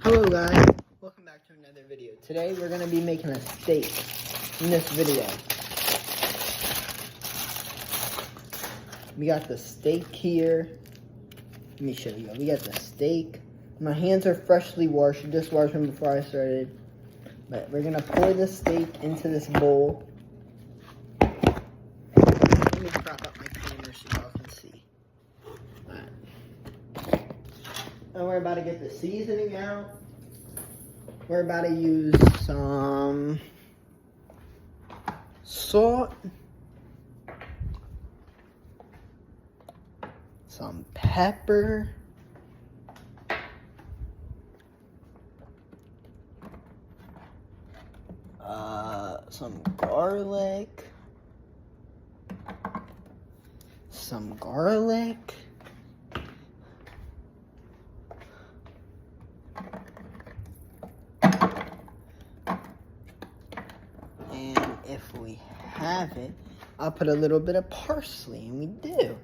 Hello guys, welcome back to another video. Today we're going to be making a steak in this video. We got the steak here. Let me show you. We got the steak. My hands are freshly washed. I just washed them before I started. But we're going to pour the steak into this bowl. Let me prop up my camera so y'all can see. Alright. And we're about to get the seasoning out. We're about to use some salt, some pepper, some garlic, and if we have it, I'll put a little bit of parsley, and we do.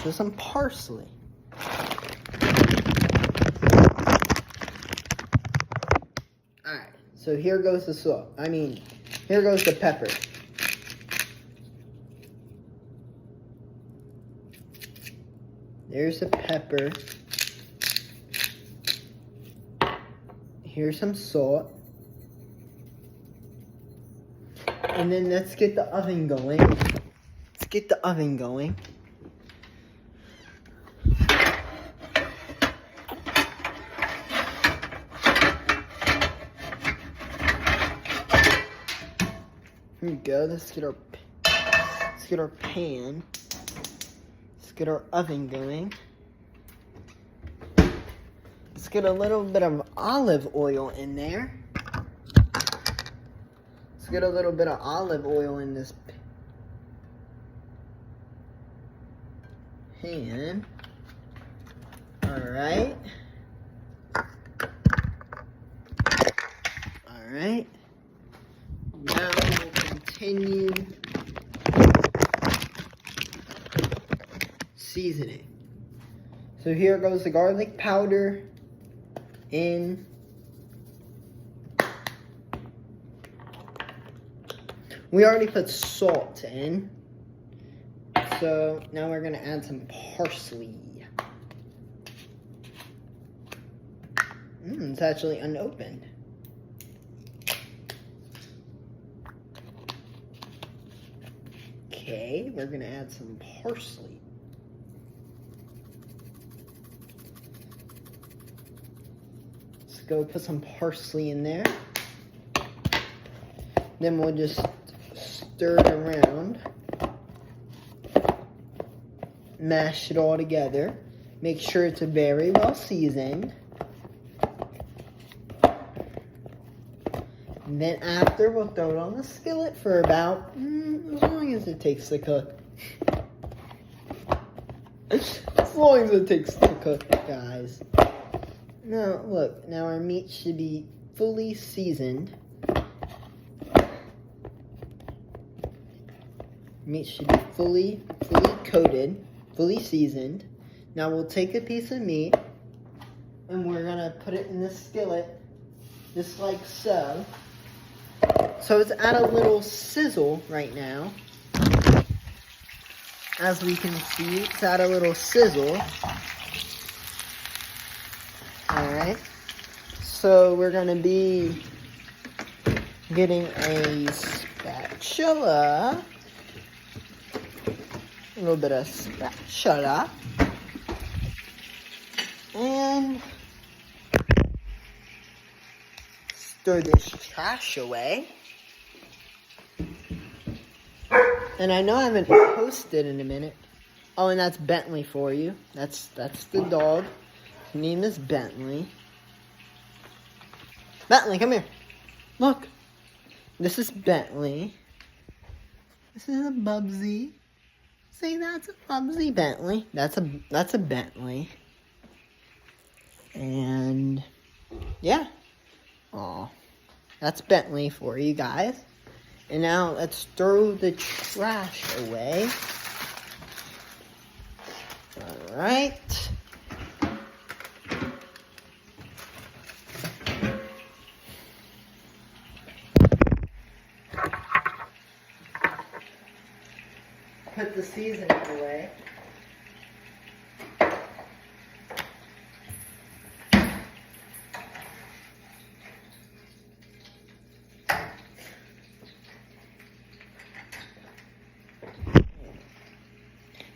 So some parsley. Alright, so here goes the salt. Here goes the pepper. There's the pepper. Here's some salt. And then let's get the oven going. Here we go. Let's get our pan. Let's get our oven going. Let's get a little bit of olive oil in there. Let's get a little bit of olive oil in this pan. Alright. Now we'll continue seasoning. So here goes the garlic powder in. We already put salt in. So now we're gonna add some parsley. It's actually unopened. Okay, we're gonna add some parsley. Let's go put some parsley in there. Then we'll just stir it around. Mash it all together. Make sure it's very well seasoned. And then after, we'll throw it on the skillet for about, as long as it takes to cook. As long as it takes to cook, guys. Now, look. Now our meat should be fully seasoned. Meat should be fully coated, fully seasoned. Now we'll take a piece of meat, and we're gonna put it in the skillet, just like so. So it's at a little sizzle right now. As we can see, it's at a little sizzle. Alright. So we're going to be getting a spatula. A little bit of spatula. And stir this trash away. And I know I haven't posted in a minute. Oh, and that's Bentley for you. That's the dog. His name is Bentley. Bentley, come here. Look. This is Bentley. This is a Bubsy. Say that's a Bubsy, Bentley. That's a Bentley. And yeah. Aw. That's Bentley for you guys. And now let's throw the trash away. Alright. put the seasoning away.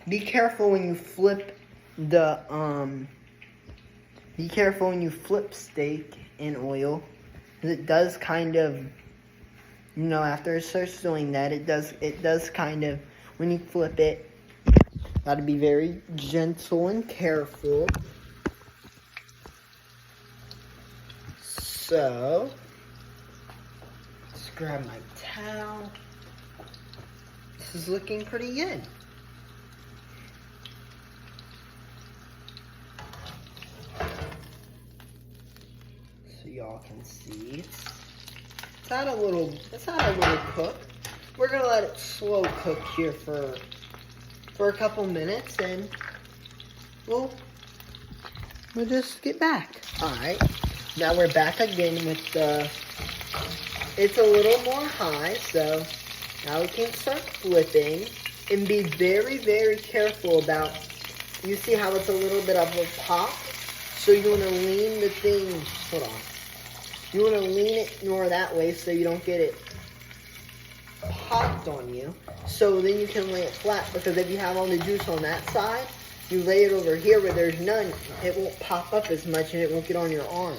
Be careful when you flip steak in oil. It does kind of, after it starts doing that, it does kind of, when you flip it, gotta be very gentle and careful. So, let's grab my towel. This is looking pretty good. So y'all can see it's not a little cook. We're gonna let it slow cook here for a couple minutes, and we'll just get back. Alright, now we're back again with it's a little more high, so now we can start flipping, and be very, very careful about, you see how it's a little bit of a pop? So you want to lean the thing, hold on. You want to lean it more that way so you don't get it popped on you. So then you can lay it flat, because if you have all the juice on that side, you lay it over here where there's none, it won't pop up as much and it won't get on your arm.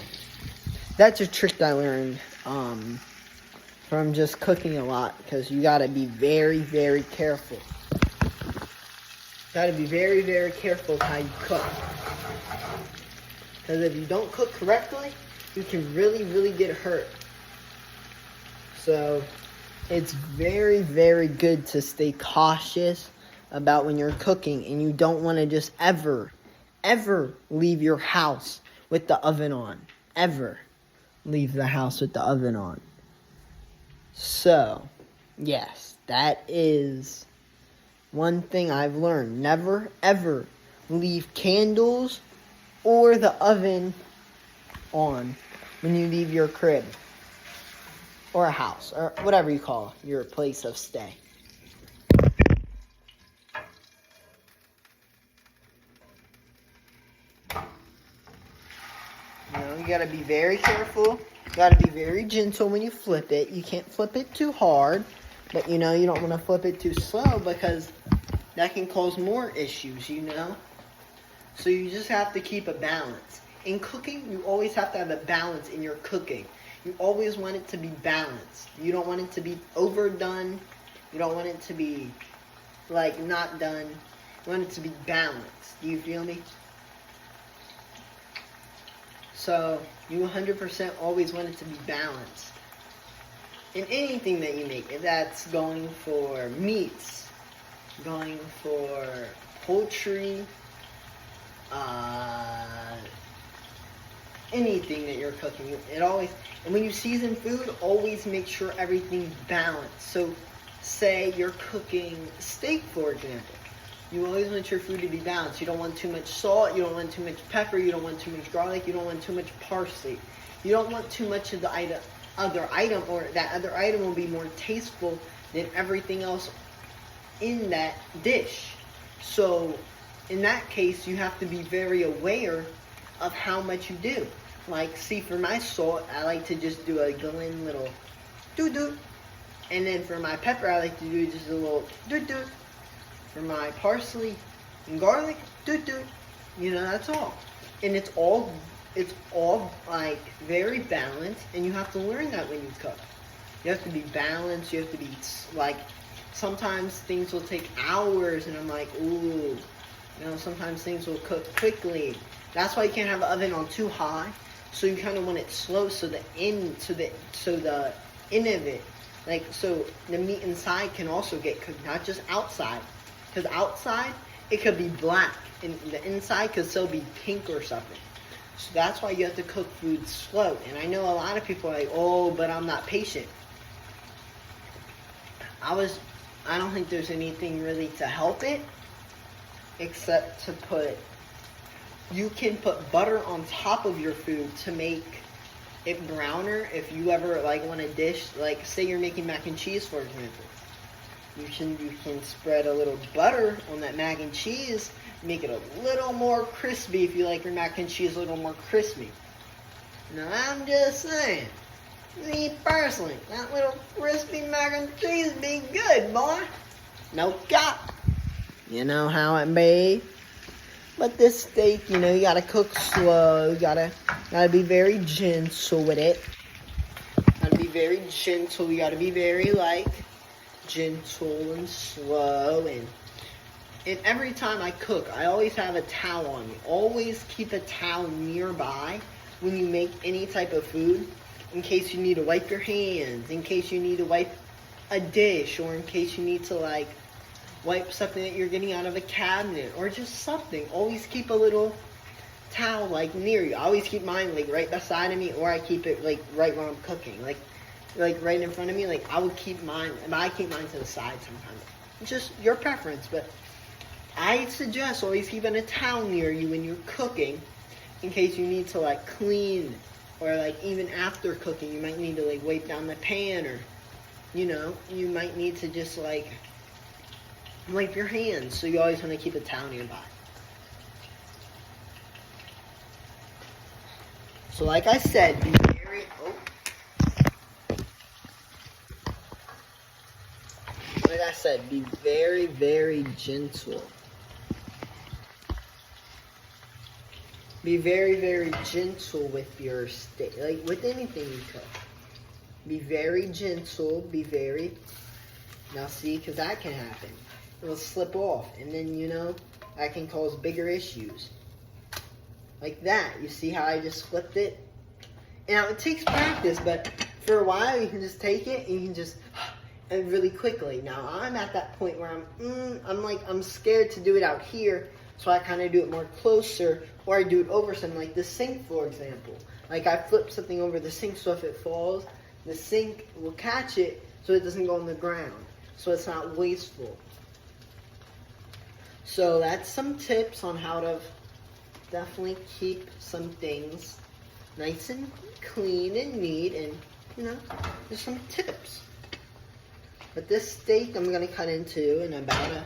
That's a trick I learned from just cooking a lot, because you got to be very, very careful. Got to be very, very careful with how you cook. Because if you don't cook correctly, you can really, really get hurt. So, it's very, very good to stay cautious about when you're cooking. And you don't want to just ever leave your house with the oven on. Ever leave the house with the oven on. So, yes, that is one thing I've learned. Never, ever leave candles or the oven on when you leave your crib or a house or whatever you call your place of stay. You gotta be very careful. You gotta be very gentle when you flip it. You can't flip it too hard, but you don't want to flip it too slow, because that can cause more issues, So you just have to keep a balance. In cooking, you always have to have a balance in your cooking. You always want it to be balanced. You don't want it to be overdone. You don't want it to be, not done. You want it to be balanced. Do you feel me? So, you 100% always want it to be balanced. In anything that you make, if that's going for meats, going for poultry, anything that you're cooking, and when you season food, always make sure everything's balanced. So, say you're cooking steak, for example. You always want your food to be balanced. You don't want too much salt, you don't want too much pepper, you don't want too much garlic, you don't want too much parsley. You don't want too much of the other item, or that other item will be more tasteful than everything else in that dish. So, in that case, you have to be very aware of how much you do. See, for my salt, I like to just do a Glen little doo-doo. And then for my pepper, I like to do just a little doo-doo. For my parsley and garlic, doo-doo. That's all. And it's all very balanced, and you have to learn that when you cook. You have to be balanced, you have to be, sometimes things will take hours, and I'm like, ooh. Sometimes things will cook quickly. That's why you can't have the oven on too high. So you kind of want it slow, so the end of it, so the meat inside can also get cooked, not just outside. Because outside, it could be black, and the inside could still be pink or something. So that's why you have to cook food slow. And I know a lot of people are like, oh, but I'm not patient. I don't think there's anything really to help it, except you can put butter on top of your food to make it browner. If you ever want a dish, say you're making mac and cheese, for example. You can spread a little butter on that mac and cheese, make it a little more crispy if you like your mac and cheese a little more crispy. Now I'm just saying, me personally, that little crispy mac and cheese be good, boy. No cap. You know how it be. But this steak, you know, you gotta cook slow. You gotta be very gentle with it. Gotta be very gentle. You gotta be very gentle and slow. And every time I cook, I always have a towel on me. Always keep a towel nearby when you make any type of food, in case you need to wipe your hands, in case you need to wipe a dish, or in case you need to wipe something that you're getting out of a cabinet, or just something. Always keep a little towel near you. I always keep mine right beside of me, or I keep it right where I'm cooking, like right in front of me. I would keep mine, and I keep mine to the side sometimes. It's just your preference, but I suggest always keeping a towel near you when you're cooking, in case you need to clean, or even after cooking, you might need to wipe down the pan, or you might need to just wipe your hands. So you always want to keep a towel nearby. So like I said, be very be very, very gentle. Be very, very gentle with your steak, with anything you cook. Be very gentle, now see, because that can happen. It'll slip off, and then, that can cause bigger issues. Like that. You see how I just flipped it? Now, it takes practice, but for a while, you can just take it, and you can just, and really quickly. Now, I'm at that point where I'm scared to do it out here, so I kind of do it more closer, or I do it over something like the sink, for example. I flip something over the sink, so if it falls, the sink will catch it, so it doesn't go on the ground, so it's not wasteful. So that's some tips on how to definitely keep some things nice and clean and neat, and there's some tips. But this steak I'm going to cut into in about a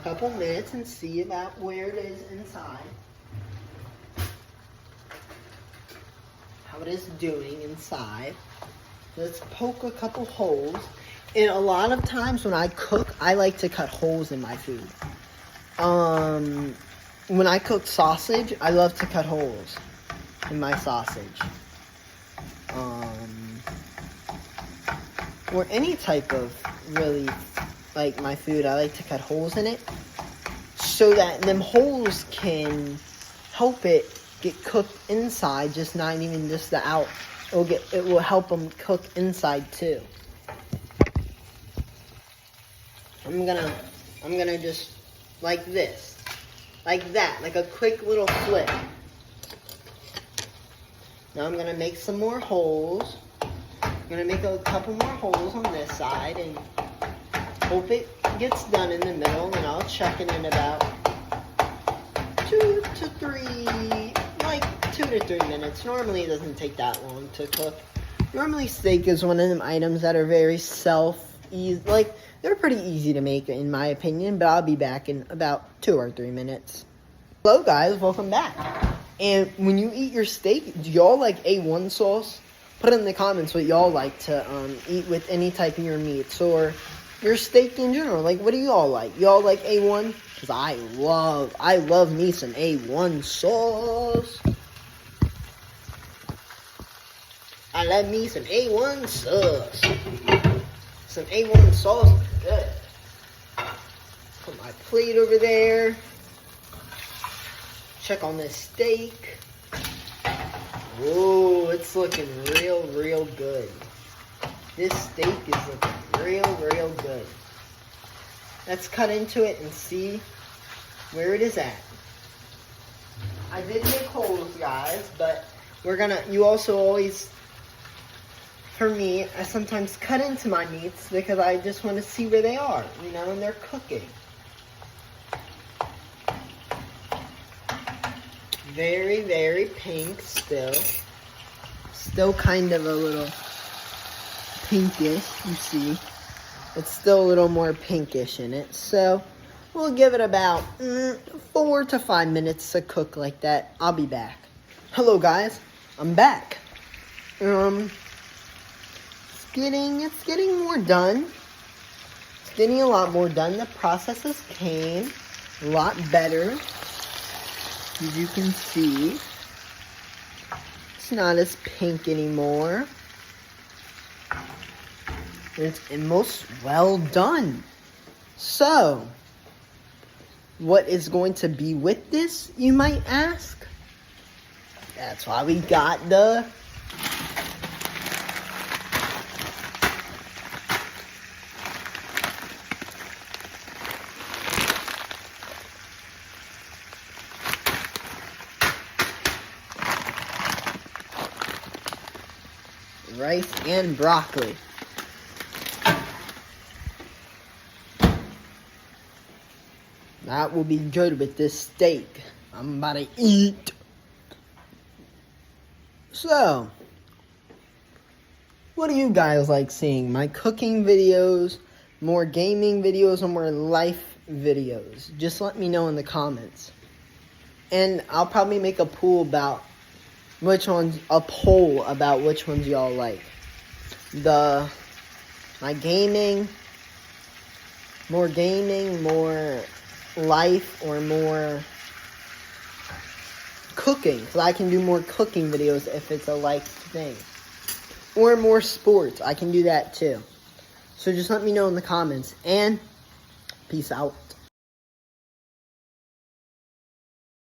couple minutes and see about where it is inside. How it is doing inside. Let's poke a couple holes. And a lot of times when I cook, I like to cut holes in my food. When I cook sausage, I love to cut holes in my sausage. Or any type of really, my food, I like to cut holes in it, so that them holes can help it get cooked inside, just not even just the out. It will help them cook inside too. I'm gonna just like this, like that, like a quick little flip. Now I'm gonna make some more holes. I'm gonna make a couple more holes on this side and hope it gets done in the middle, and I'll check it in about 2 to 3 minutes. Normally it doesn't take that long to cook. Normally steak is one of them items that are very they're pretty easy to make in my opinion, but I'll be back in about 2 or 3 minutes. Hello guys, welcome back. And when you eat your steak, do y'all like A1 sauce? Put in the comments what y'all like to eat with any type of your meats or your steak in general. What do y'all like? Y'all like A1? Because I love me some A1 sauce. I love me some A1 sauce. Some A1 sauce is good. Put my plate over there. Check on this steak. Whoa, it's looking real good. This steak is looking real good. Let's cut into it and see where it is at. I did make holes, guys, but you also always, for me, I sometimes cut into my meats because I just want to see where they are, and they're cooking. Very pink still. Still kind of a little pinkish, you see. It's still a little more pinkish in it. So we'll give it about 4 to 5 minutes to cook like that. I'll be back. Hello guys, I'm back. It's getting more done. It's getting a lot more done. The processes came a lot better. As you can see, it's not as pink anymore. It's almost well done. So, what is going to be with this, you might ask? That's why we got the rice and broccoli. That will be good with this steak I'm about to eat. So, what do you guys like seeing? My cooking videos, more gaming videos, or more life videos? Just let me know in the comments. And I'll probably make a poll about which ones y'all like. My gaming, more life, or more cooking, because I can do more cooking videos if it's a life thing. Or more sports, I can do that too. So just let me know in the comments, and peace out.